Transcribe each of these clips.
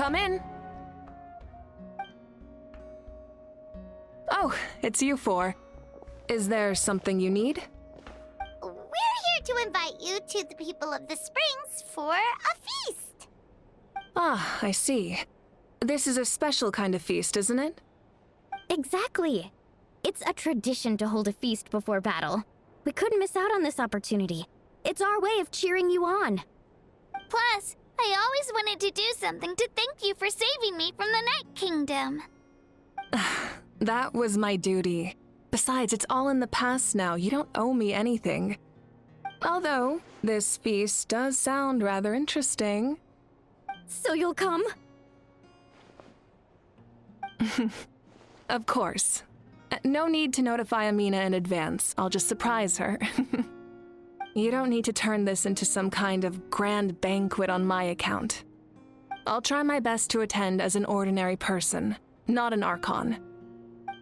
Come in. Oh, it's you four. Is there something you need? We're here to invite you to the people of the Springs for a feast. Ah, I see. This is a special kind of feast, isn't it? Exactly. It's a tradition to hold a feast before battle. We couldn't miss out on this opportunity. It's our way of cheering you on. Plus, I always wanted to do something to thank you for saving me from the Night Kingdom. That was my duty. Besides, it's all in the past now. You don't owe me anything. Although, this feast does sound rather interesting. So you'll come? Of course. No need to notify Amina in advance. I'll just surprise her. You don't need to turn this into some kind of grand banquet on my account. I'll try my best to attend as an ordinary person, not an Archon.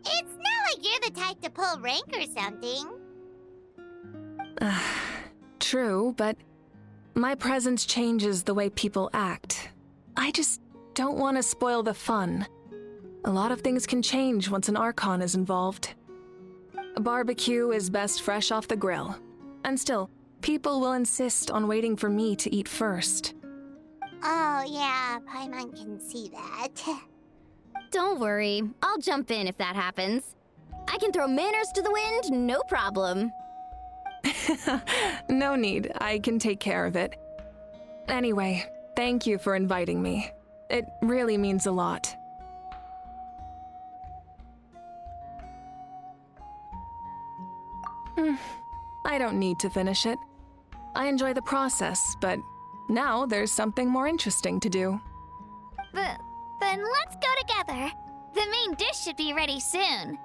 It's not like you're the type to pull rank or something. True, but my presence changes the way people act. I just don't want to spoil the fun. A lot of things can change once an Archon is involved. A barbecue is best fresh off the grill. And still, people will insist on waiting for me to eat first. Oh yeah, Paimon can see that. Don't worry, I'll jump in if that happens. I can throw manners to the wind, no problem. No need, I can take care of it. Anyway, thank you for inviting me. It really means a lot. I don't need to finish it. I enjoy the process, but now there's something more interesting to do. Then let's go together. The main dish should be ready soon.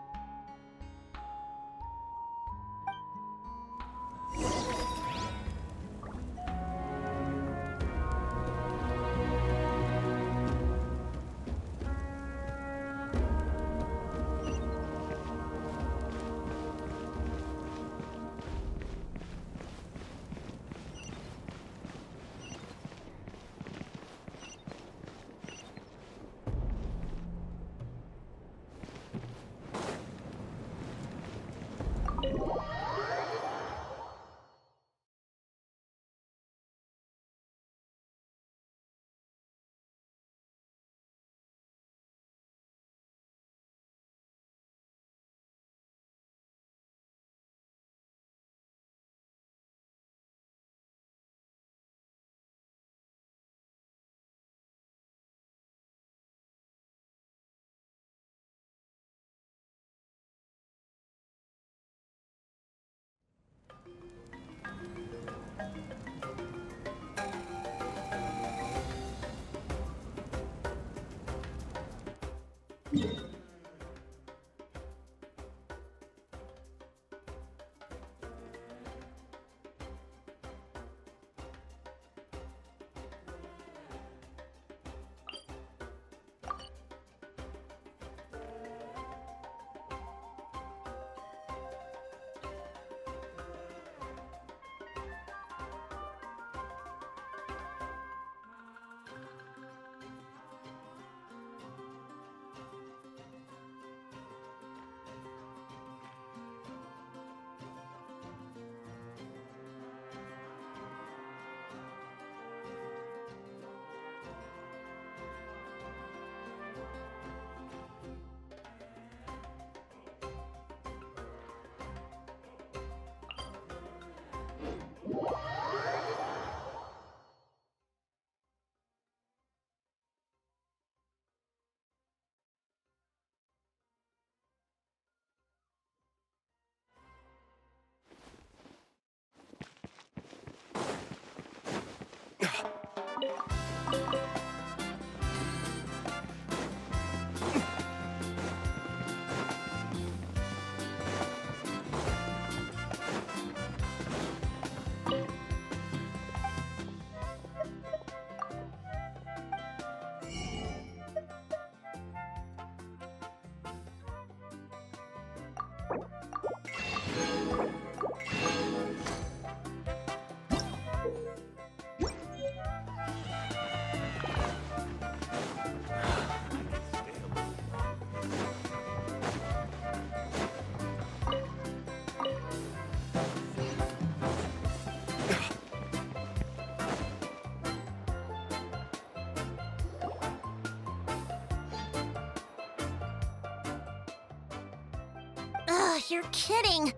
you're kidding.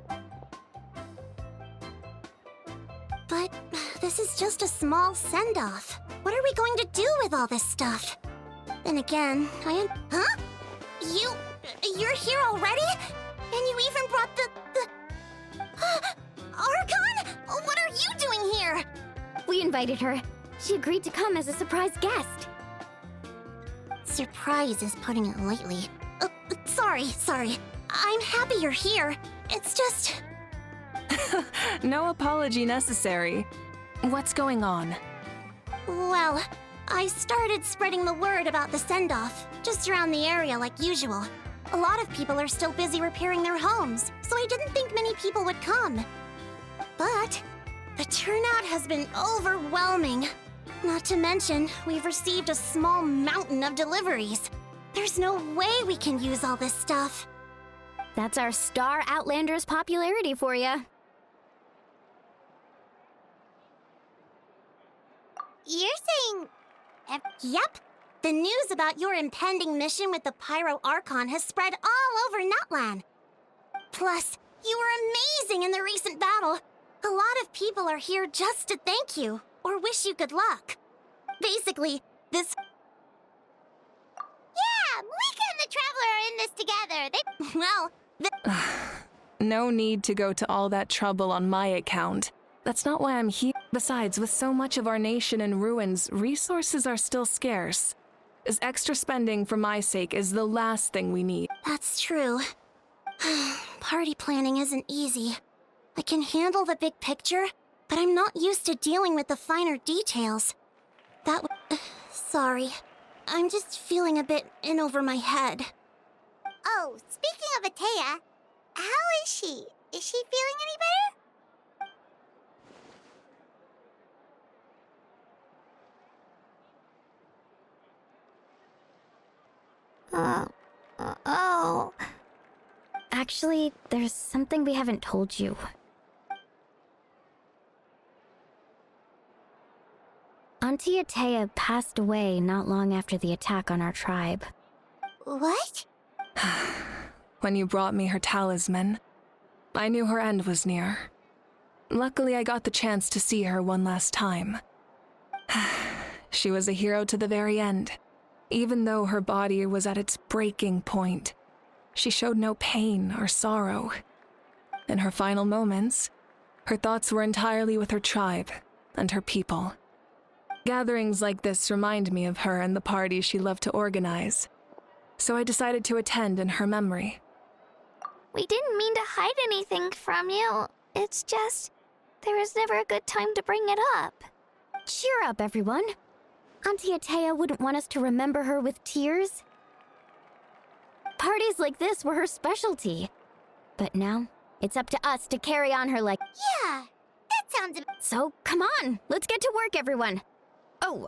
But this is just a small send-off. What are we going to do with all this stuff? Then again, Huh? You're here already? And you even brought the... Archon? What are you doing here? We invited her. She agreed to come as a surprise guest. Surprise is putting it lightly. Sorry. I'm happy you're here. It's just... No apology necessary. What's going on? Well, I started spreading the word about the send-off, just around the area like usual. A lot of people are still busy repairing their homes, so I didn't think many people would come. But the turnout has been overwhelming. Not to mention, we've received a small mountain of deliveries. There's no way we can use all this stuff. That's our Star Outlander's popularity for you. You're saying... Yep. The news about your impending mission with the Pyro Archon has spread all over Nutland. Plus, you were amazing in the recent battle. A lot of people are here just to thank you, or wish you good luck. Basically, this... Yeah, Malika and the Traveler are in this together. Well, No need to go to all that trouble on my account. That's not why I'm here. Besides, with so much of our nation in ruins, resources are still scarce. This extra spending for my sake is the last thing we need. That's true. Party planning isn't easy. I can handle the big picture, but I'm not used to dealing with the finer details. Sorry. I'm just feeling a bit in over my head. Oh, speaking of Atea, how is she? Is she feeling any better? Oh. Actually, there's something we haven't told you. Auntie Atea passed away not long after the attack on our tribe. What? When you brought me her talisman, I knew her end was near. Luckily, I got the chance to see her one last time. She was a hero to the very end. Even though her body was at its breaking point, she showed no pain or sorrow. In her final moments, her thoughts were entirely with her tribe and her people. Gatherings like this remind me of her and the parties she loved to organize, so I decided to attend in her memory. We didn't mean to hide anything from you. It's just, there was never a good time to bring it up. Cheer up, everyone. Auntie Atea wouldn't want us to remember her with tears. Parties like this were her specialty. But now, it's up to us to carry on her Yeah, that sounds So, come on, let's get to work, everyone. Oh,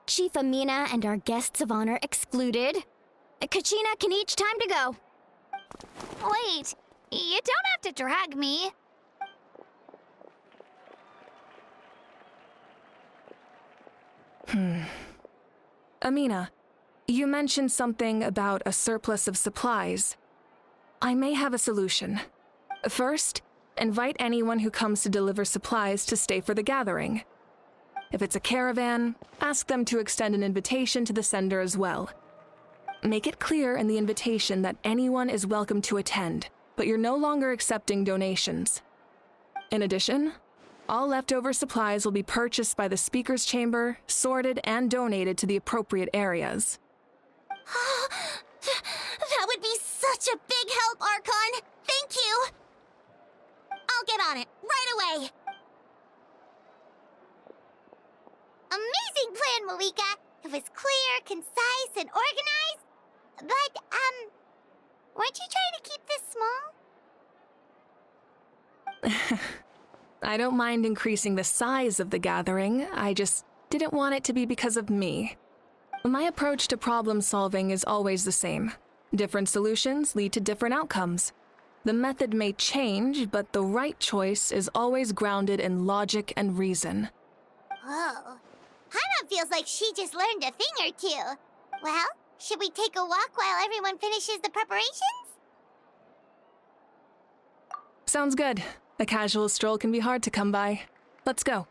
Chief Amina and our guests of honor excluded. Kachina can each time to go. Wait, you don't have to drag me. Amina, you mentioned something about a surplus of supplies. I may have a solution. First, invite anyone who comes to deliver supplies to stay for the gathering. If it's a caravan, ask them to extend an invitation to the sender as well. Make it clear in the invitation that anyone is welcome to attend, but you're no longer accepting donations. In addition, all leftover supplies will be purchased by the speaker's chamber, sorted, and donated to the appropriate areas. That would be such a big help, Archon! Thank you! I'll get on it, right away! Amazing plan, Malika. It was clear, concise, and organized. But, weren't you trying to keep this small? I don't mind increasing the size of the gathering, I just didn't want it to be because of me. My approach to problem solving is always the same. Different solutions lead to different outcomes. The method may change, but the right choice is always grounded in logic and reason. Whoa. Hana feels like she just learned a thing or two. Well, should we take a walk while everyone finishes the preparations? Sounds good. A casual stroll can be hard to come by. Let's go.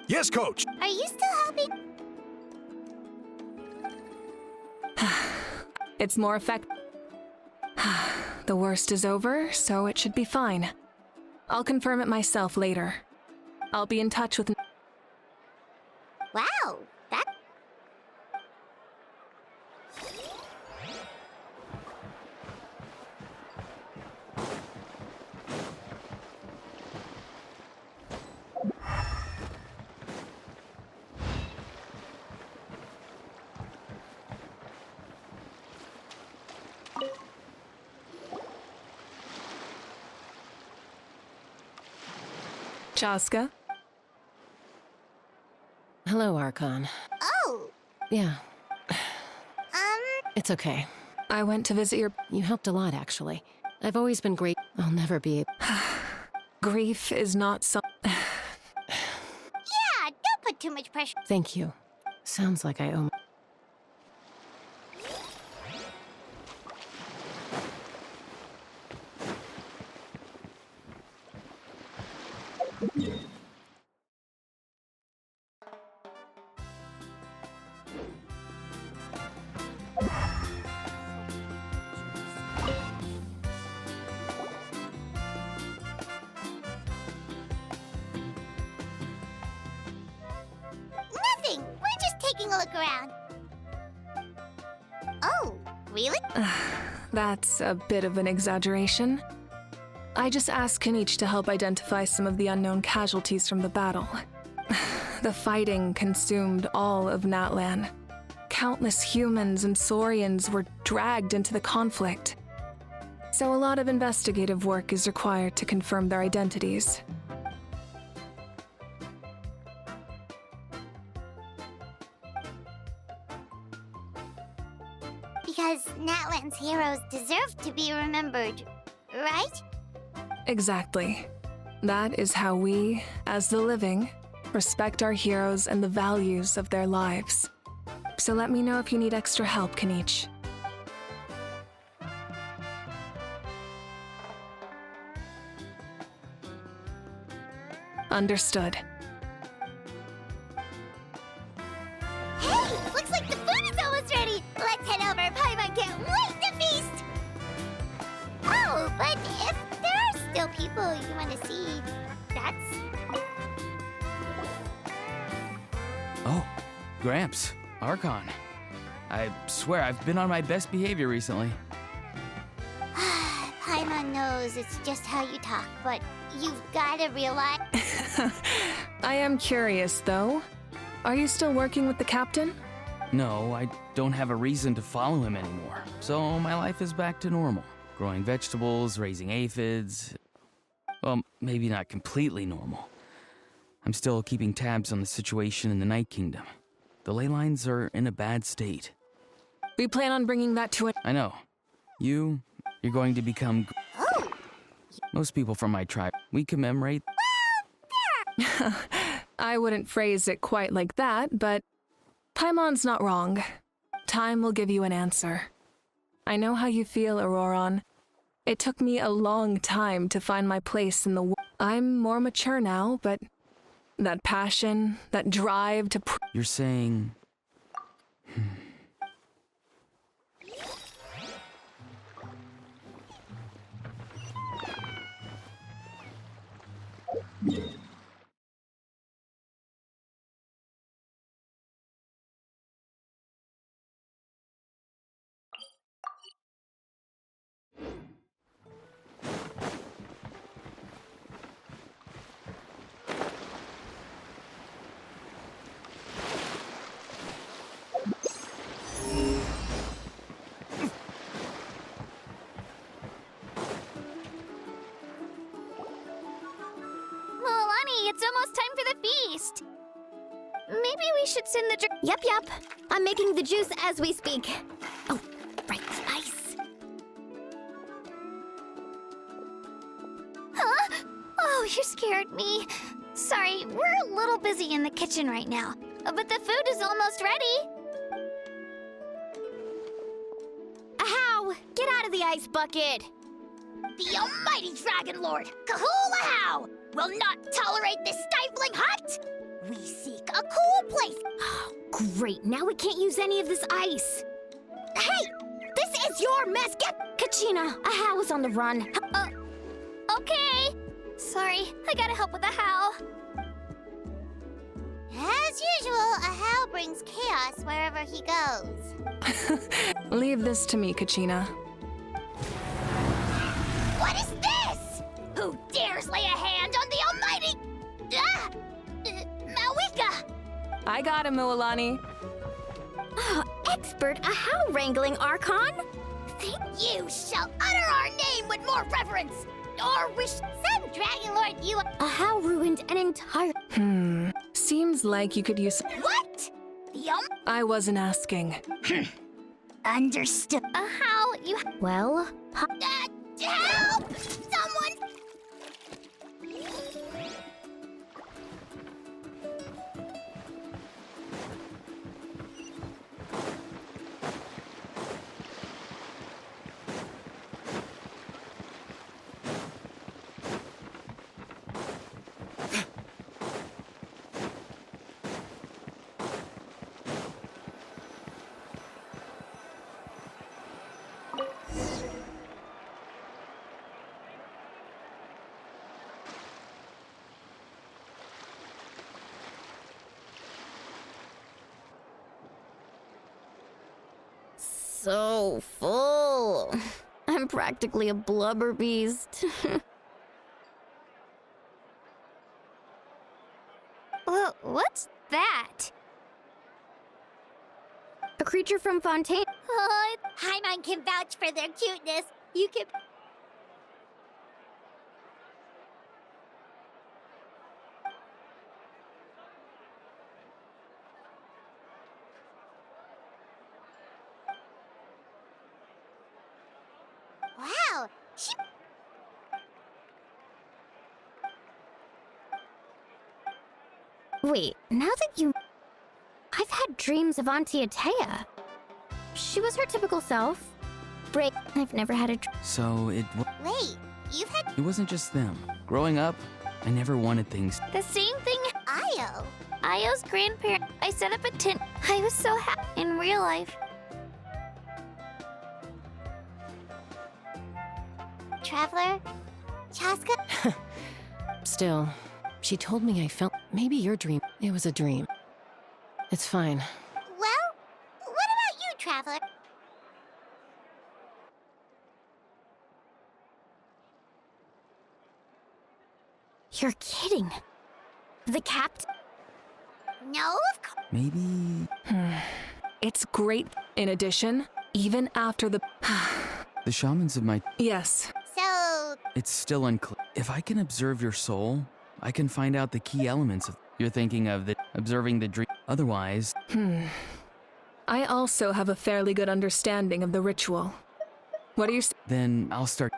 Yes, Coach. Are you still helping? It's more effective. The worst is over, so it should be fine. I'll confirm it myself later. I'll be in touch with... Wow, that... Chaska? Hello, Archon. Oh, Yeah, it's okay. I went to visit your... You helped a lot, actually. I've always been great. I'll never be able... Grief is not some... yeah, don't put too much pressure. Thank you. Sounds like I owe... Nothing, we're just taking a look around. Oh, really? That's a bit of an exaggeration. I just asked Kanich to help identify some of the unknown casualties from the battle. The fighting consumed all of Natlan. Countless humans and Saurians were dragged into the conflict. So a lot of investigative work is required to confirm their identities. Because Natlan's heroes deserve to be remembered, right? Exactly. That is how we, as the living, respect our heroes and the values of their lives. So let me know if you need extra help, Kanich. Understood. Hey, looks like the food is almost ready. Let's head over. Paimon can't wait to feast. Oh, but if there are still people you want to see, that's... Oh, Gramps, Archon. I swear I've been on my best behavior recently. Paimon knows it's just how you talk, but you've got to realize... I am curious, though. Are you still working with the captain? No, I don't have a reason to follow him anymore, so my life is back to normal. Growing vegetables, raising aphids. Well, maybe not completely normal. I'm still keeping tabs on the situation in the Night Kingdom. The ley lines are in a bad state. We plan on bringing that to an. I know. You're going to become. Oh, Most people from my tribe, we commemorate. I wouldn't phrase it quite like that, but Paimon's not wrong. Time will give you an answer. I know how you feel, Auroron. It took me a long time to find my place in the world. I'm more mature now, but that passion, that drive to You're saying. Milani, it's almost time for the feast. Maybe we should send the Yep. I'm making the juice as we speak. Oh, right, the ice. Huh? Oh, you scared me. Sorry, we're a little busy in the kitchen right now. But the food is almost ready. Ahow! Get out of the ice bucket! The almighty Dragon Lord, Kahulahow, will not tolerate this stifling hut. We seek a cool place. Oh, great, now we can't use any of this ice. Hey, this is your mess. Get. Kachina, Ahow is on the run. Okay. Sorry, I gotta help with the how. As usual, Ahow brings chaos wherever he goes. Leave this to me, Kachina. What is this? Who dares lay a hand on the almighty... Mawika! I got him, Mualani. Oh, expert Ahow wrangling, Archon? You shall utter our name with more reverence, or wish some Dragon Lord you... Ahow ruined an entire... Seems like you could use. What? The I wasn't asking. Understood. How you... Well, help! Someone... so full. I'm practically a blubber beast. What's that? A creature from Fontaine. Oh, Paimon can vouch for their cuteness. You can... Wow, she... Wait, now that you... I've had dreams of Auntie Atea. She was her typical self. Break. I've never had a So Wait, you've had it wasn't just them. Growing up, I never wanted things. the same thing? Io. Io's grandparent. I set up a tent. I was so happy in real life. Traveler? Chaska? Still, she told me I felt maybe your dream. It was a dream. It's fine. Well, what about you, Traveler? You're kidding. The captain? No, of course. Maybe It's great. In addition, even after the. the shamans of my. Yes. So, It's still unclear. If I can observe your soul, I can find out the key elements of. You're thinking of the observing the dream. Otherwise, I also have a fairly good understanding of the ritual. What do you Then I'll start.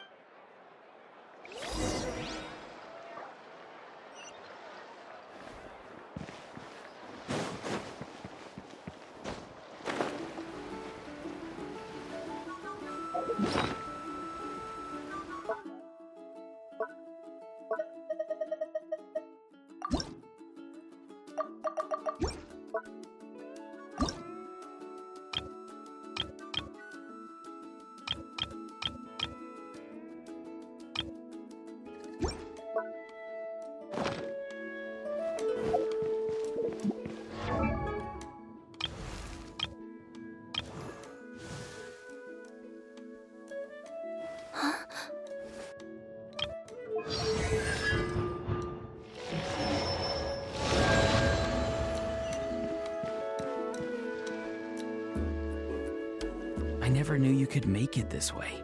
I never knew you could make it this way.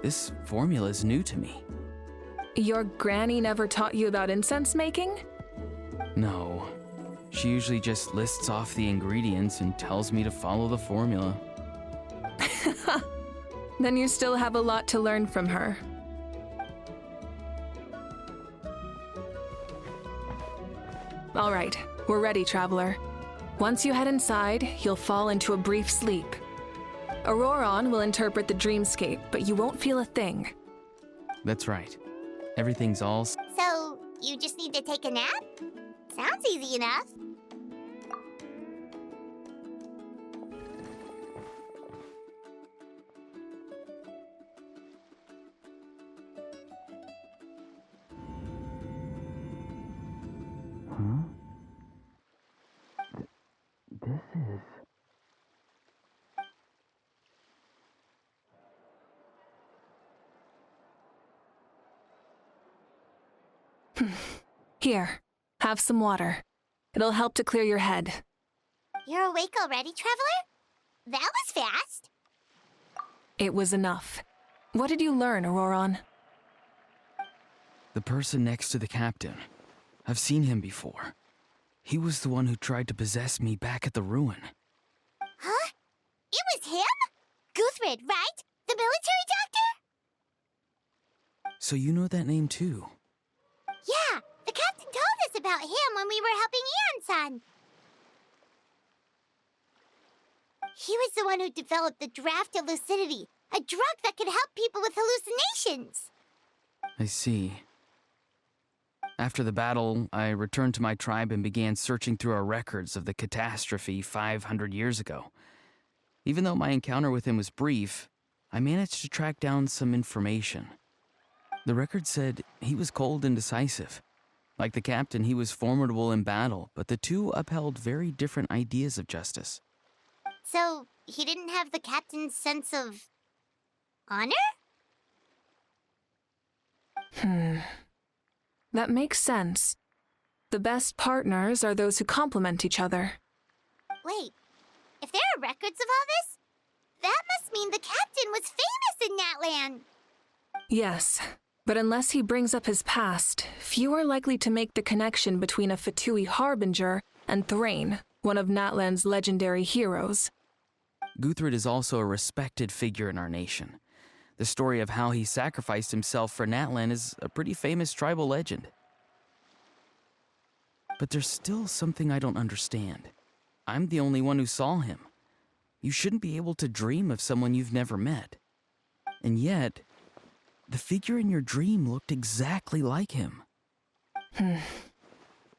This formula's new to me. Your granny never taught you about incense making? No. She usually just lists off the ingredients and tells me to follow the formula. Then you still have a lot to learn from her. All right, we're ready, traveler. Once you head inside, you'll fall into a brief sleep. Auroron will interpret the dreamscape, but you won't feel a thing. That's right. Everything's all So, you just need to take a nap? Sounds easy enough. Huh? This is... Here, have some water. It'll help to clear your head. You're awake already, traveler? That was fast. It was enough. What did you learn, Auroron? The person next to the captain. I've seen him before. He was the one who tried to possess me back at the ruin. Huh? It was him? Guthrid, right? The military doctor? So you know that name too? Yeah, the captain told us about him when we were helping Ian-san. He was the one who developed the draft of lucidity, a drug that could help people with hallucinations. I see. After the battle, I returned to my tribe and began searching through our records of the catastrophe 500 years ago. Even though my encounter with him was brief, I managed to track down some information. The record said he was cold and decisive. Like the captain, he was formidable in battle, but the two upheld very different ideas of justice. So, he didn't have the captain's sense of... honor? That makes sense. The best partners are those who complement each other. Wait, if there are records of all this, that must mean the captain was famous in Natlan. Yes, but unless he brings up his past, few are likely to make the connection between a Fatui harbinger and Thrain, one of Natlan's legendary heroes. Guthrid is also a respected figure in our nation. The story of how he sacrificed himself for Natlan is a pretty famous tribal legend. But there's still something I don't understand. I'm the only one who saw him. You shouldn't be able to dream of someone you've never met. And yet, the figure in your dream looked exactly like him.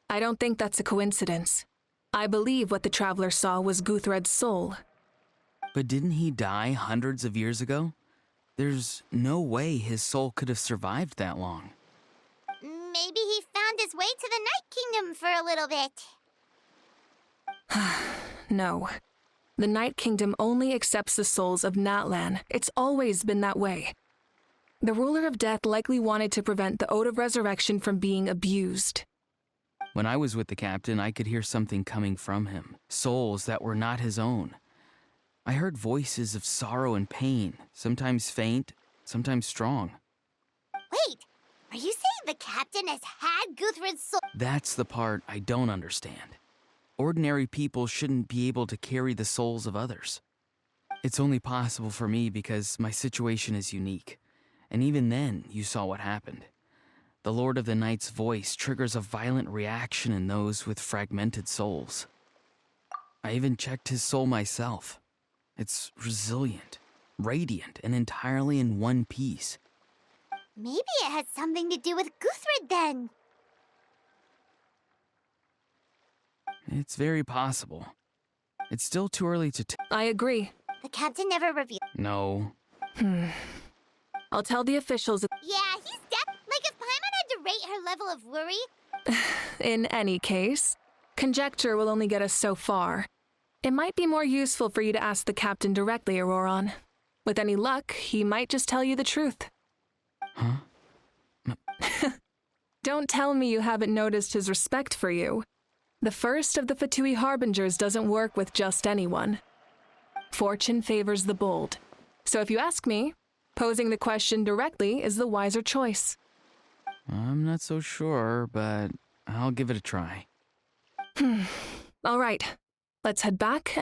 I don't think that's a coincidence. I believe what the traveler saw was Guthred's soul. But didn't he die hundreds of years ago? There's no way his soul could have survived that long. Maybe he found his way to the Night Kingdom for a little bit. No. The Night Kingdom only accepts the souls of Natlan. It's always been that way. The ruler of death likely wanted to prevent the Ode of Resurrection from being abused. When I was with the captain, I could hear something coming from him, souls that were not his own. I heard voices of sorrow and pain, sometimes faint, sometimes strong. Wait, are you saying the captain has had Guthrid's soul? That's the part I don't understand. Ordinary people shouldn't be able to carry the souls of others. It's only possible for me because my situation is unique. And even then, you saw what happened. The Lord of the Night's voice triggers a violent reaction in those with fragmented souls. I even checked his soul myself. It's resilient, radiant, and entirely in one piece. Maybe it has something to do with Guthrid then. It's very possible. It's still too early to I agree. The captain never revealed. No. I'll tell the officials. Yeah, he's like if Paimon had to rate her level of worry. In any case, conjecture will only get us so far. It might be more useful for you to ask the captain directly, Auroron. With any luck, he might just tell you the truth. Huh? Don't tell me you haven't noticed his respect for you. The first of the Fatui Harbingers doesn't work with just anyone. Fortune favors the bold. So if you ask me, posing the question directly is the wiser choice. I'm not so sure, but I'll give it a try. All right, let's head back.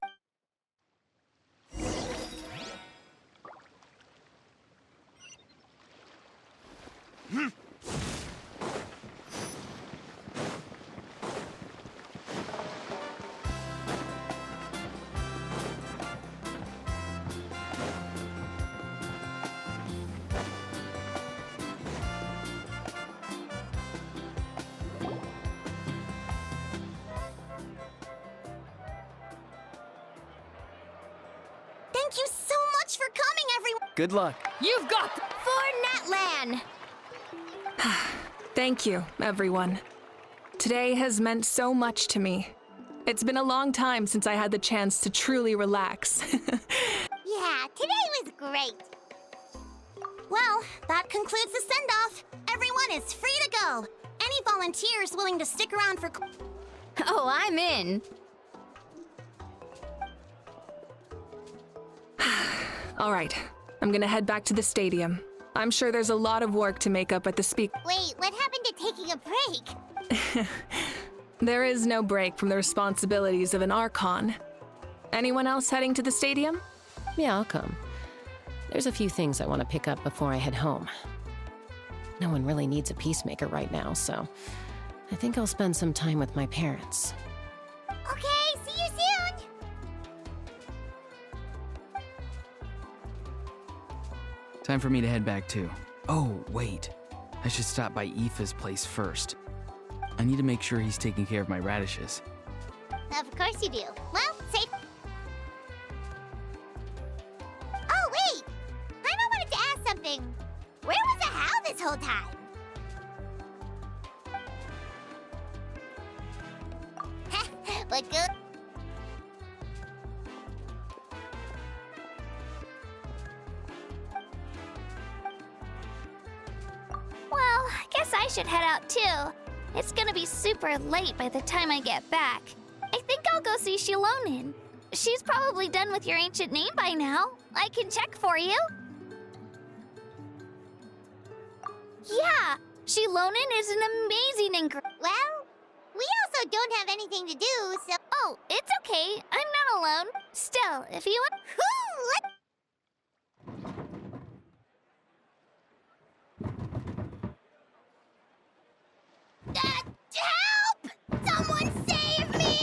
Thank you so much for coming, everyone! Good luck. You've got for Natlan! Thank you, everyone. Today has meant so much to me. It's been a long time since I had the chance to truly relax. Yeah, today was great. Well, that concludes the send-off. Everyone is free to go. Any volunteers willing to stick around for... Oh, I'm in. All right, I'm gonna head back to the stadium. I'm sure there's a lot of work to make up at the Wait, what happened to taking a break? There is no break from the responsibilities of an Archon. Anyone else heading to the stadium? Yeah, I'll come. There's a few things I want to pick up before I head home. No one really needs a peacemaker right now, so I think I'll spend some time with my parents. Okay, see you soon! Time for me to head back too. Oh, wait. I should stop by Aoife's place first. I need to make sure he's taking care of my radishes. Of course you do. Well, safe. Oh, wait! Paimon wanted to ask something. Where was Ahau this whole time? What good? Well, I guess I should head out too. It's gonna be super late by the time I get back. I think I'll go see Shilonin. She's probably done with your ancient name by now. I can check for you. Yeah, Shilonin is an amazing Well, we also don't have anything to do, so... Oh, it's okay. I'm not alone. Still, if you want... Help! Someone save me!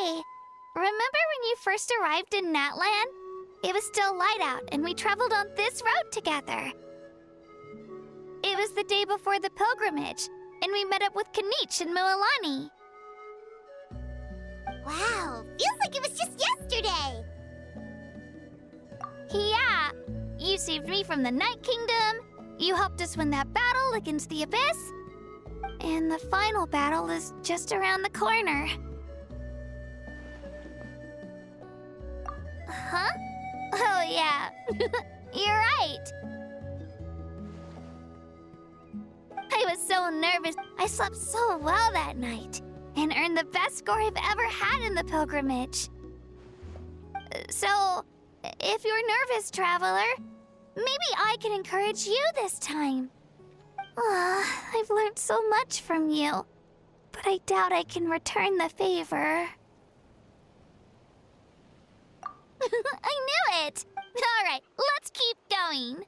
Hey, remember when you first arrived in Natlan? It was still light out, and we traveled on this road together. It was the day before the pilgrimage, and we met up with Kanich and Mualani. Wow, feels like it was just yesterday. Yeah, you saved me from the Night Kingdom, you helped us win that battle against the Abyss, and the final battle is just around the corner. Huh? Oh, yeah. You're right. I was so nervous. I slept so well that night and earned the best score I've ever had in the pilgrimage. So, if you're nervous, traveler, maybe I can encourage you this time. I've learned so much from you, but I doubt I can return the favor. I knew it! All right, let's keep going.